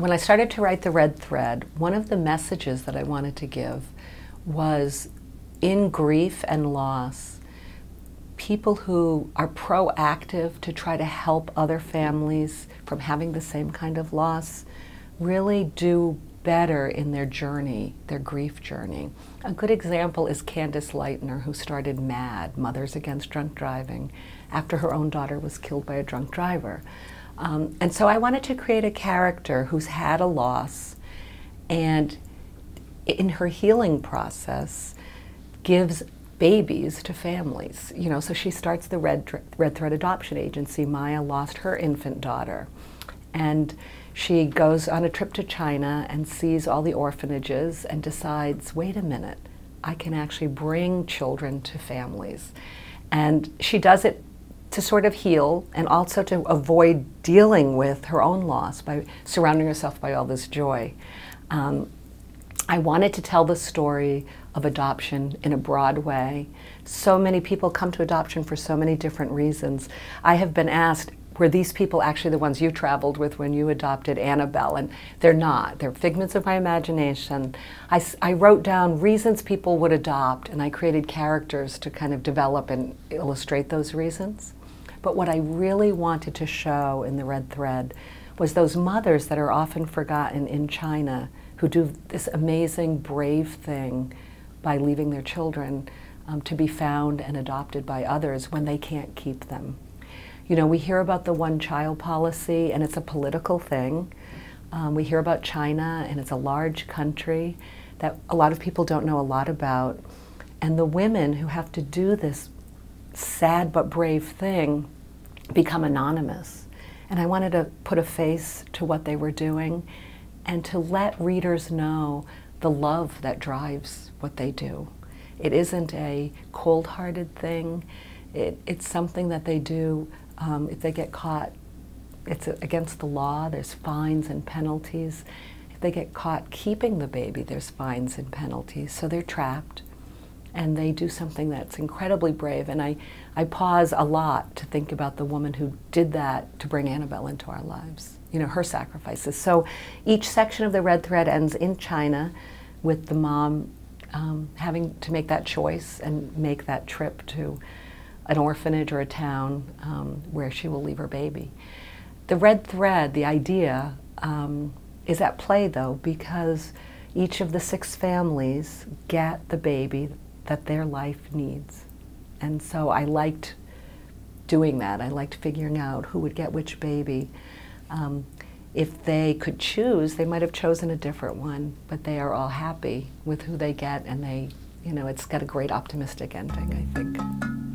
When I started to write The Red Thread, one of the messages that I wanted to give was, in grief and loss, people who are proactive to try to help other families from having the same kind of loss really do better in their journey, their grief journey. A good example is Candace Lightner, who started MAD, Mothers Against Drunk Driving, after her own daughter was killed by a drunk driver. And so I wanted to create a character who's had a loss and in her healing process gives babies to families. You know, so she starts the Red Thread Adoption Agency. Maya lost her infant daughter, and she goes on a trip to China and sees all the orphanages and decides, wait a minute, I can actually bring children to families. And she does it to sort of heal and also to avoid dealing with her own loss by surrounding herself by all this joy. I wanted to tell the story of adoption in a broad way. So many people come to adoption for so many different reasons. I have been asked, were these people actually the ones you traveled with when you adopted Annabelle? And they're not. They're figments of my imagination. I wrote down reasons people would adopt, and I created characters to kind of develop and illustrate those reasons. But what I really wanted to show in The Red Thread was those mothers that are often forgotten in China who do this amazing, brave thing by leaving their children to be found and adopted by others when they can't keep them. You know, we hear about the one-child policy, and it's a political thing. We hear about China, and it's a large country that a lot of people don't know a lot about. And the women who have to do this sad but brave thing become anonymous. And I wanted to put a face to what they were doing and to let readers know the love that drives what they do. It isn't a cold-hearted thing. It's something that they do. If they get caught, it's against the law. There's fines and penalties. If they get caught keeping the baby, there's fines and penalties. So they're trapped, and they do something that's incredibly brave. And I pause a lot to think about the woman who did that to bring Annabelle into our lives, you know, her sacrifices. So each section of The Red Thread ends in China with the mom having to make that choice and make that trip to an orphanage or a town where she will leave her baby. The Red Thread, the idea, is at play though, because each of the 6 families get the baby that their life needs. And so I liked doing that. I liked figuring out who would get which baby. If they could choose, they might have chosen a different one, but they are all happy with who they get, and they, you know, it's got a great optimistic ending, I think.